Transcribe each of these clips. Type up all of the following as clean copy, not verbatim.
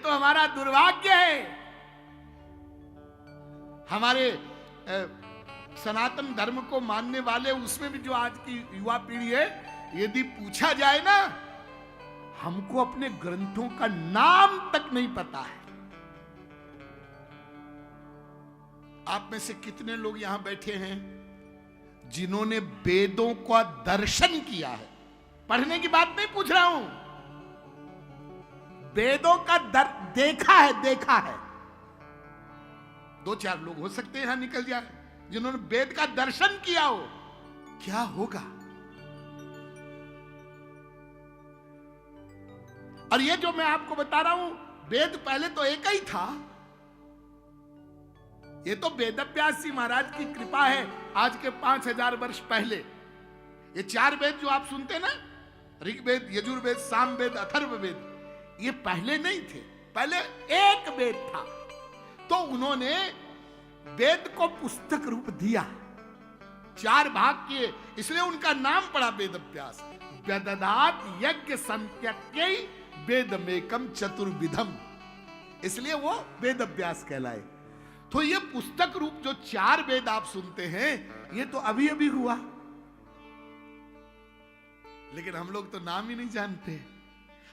तो हमारा दुर्भाग्य है। हमारे सनातन धर्म को मानने वाले, उसमें भी जो आज की युवा पीढ़ी है, यदि पूछा जाए ना, हमको अपने ग्रंथों का नाम तक नहीं पता है। आप में से कितने लोग यहां बैठे हैं जिन्होंने वेदों का दर्शन किया है? पढ़ने की बात नहीं पूछ रहा हूं, वेदों का देखा है, देखा है। दो चार लोग हो सकते हैं यहां निकल जाए जिन्होंने वेद का दर्शन किया हो। क्या होगा? और ये जो मैं आपको बता रहा हूं, वेद पहले तो एक ही था। ये तो वेदव्यास जी महाराज की कृपा है। आज के 5000 वर्ष पहले ये 4 वेद जो आप सुनते ना, ऋग्वेद, यजुर्वेद, सामवेद, अथर्ववेद, ये पहले नहीं थे। पहले एक वेद था। तो उन्होंने वेद को पुस्तक रूप दिया, 4 भाग किए, इसलिए उनका नाम पड़ा वेदव्यास। वेददात यज्ञ संत्यक्य वेदमेकम चतुर्विधम, इसलिए वो वेदव्यास कहलाए। तो ये पुस्तक रूप जो 4 वेद आप सुनते हैं, ये तो अभी अभी हुआ, लेकिन हम लोग तो नाम ही नहीं जानते,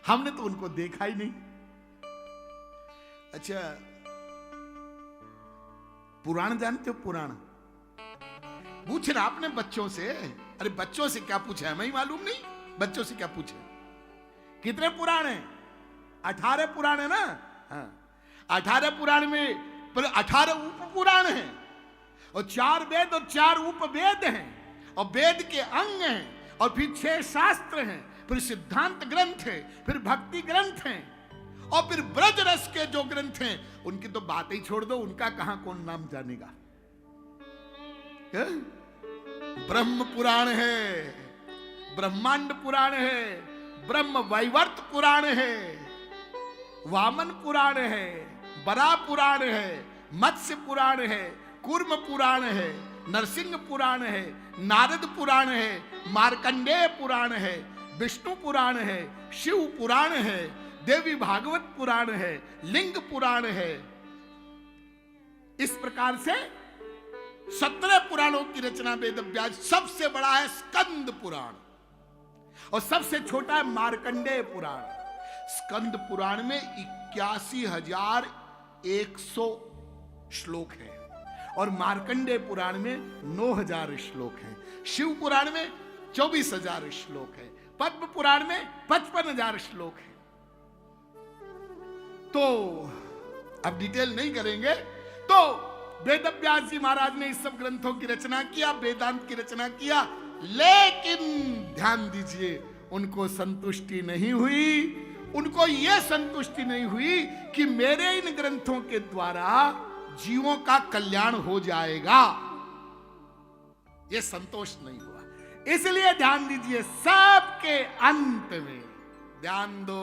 हमने तो उनको देखा ही नहीं। अच्छा, पुराण जानते हो? पुराण पूछना अपने बच्चों से। अरे बच्चों से क्या पूछा है, मैं ही मालूम नहीं, बच्चों से क्या पूछे? कितने पुराण हैं? 18 पुराण है ना। हाँ, 18 पुराण में 18 उप पुराण हैं, और 4 वेद और 4 उपवेद हैं, और वेद के अंग हैं, और फिर 6 शास्त्र हैं, फिर सिद्धांत ग्रंथ है, फिर भक्ति ग्रंथ हैं, और फिर ब्रज रस के जो ग्रंथ हैं, उनकी तो बात ही छोड़ दो, उनका कहां कौन नाम जानेगा। ब्रह्म पुराण है, ब्रह्मांड पुराण है, ब्रह्म वैवर्त पुराण है, वामन पुराण है, बरा पुराण है, मत्स्य पुराण है, कूर्म पुराण है, नरसिंह पुराण है, नारद पुराण है, मार्कंडेय पुराण है, विष्णु पुराण है, शिव पुराण है, देवी भागवत पुराण है, लिंग पुराण है। इस प्रकार से 17 पुराणों की रचना वेदव्यास। सबसे बड़ा है स्कंद पुराण, और सबसे छोटा है मार्कंडेय पुराण। स्कंद पुराण में 81,100 श्लोक हैं, और मार्कंडेय पुराण में 9,000 श्लोक हैं। शिव पुराण में 24,000 श्लोक है, पद्म पुराण में 55,000 श्लोक है। तो अब डिटेल नहीं करेंगे। तो वेदव्यास जी महाराज ने इस सब ग्रंथों की रचना किया, वेदांत की रचना किया, लेकिन ध्यान दीजिए, उनको संतुष्टि नहीं हुई। उनको यह संतुष्टि नहीं हुई कि मेरे इन ग्रंथों के द्वारा जीवों का कल्याण हो जाएगा, यह संतोष नहीं हुआ। इसलिए ध्यान दीजिए, सबके अंत में ध्यान दो,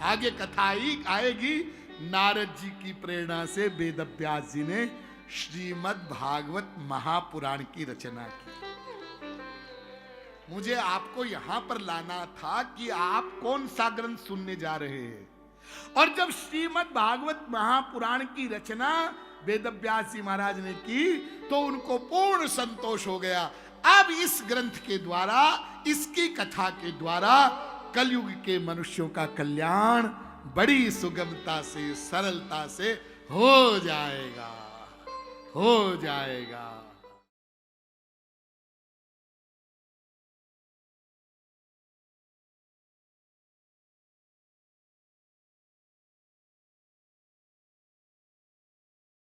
आगे कथा ही आएगी। नारद जी की प्रेरणा से वेदव्यास जी ने श्रीमद् भागवत महापुराण की रचना की। मुझे आपको यहां पर लाना था कि आप कौन सा ग्रंथ सुनने जा रहे हैं। और जब श्रीमद् भागवत महापुराण की रचना वेदव्यास जी महाराज ने की, तो उनको पूर्ण संतोष हो गया। अब इस ग्रंथ के द्वारा, इसकी कथा के द्वारा कलयुग के मनुष्यों का कल्याण बड़ी सुगमता से, सरलता से हो जाएगा, हो जाएगा।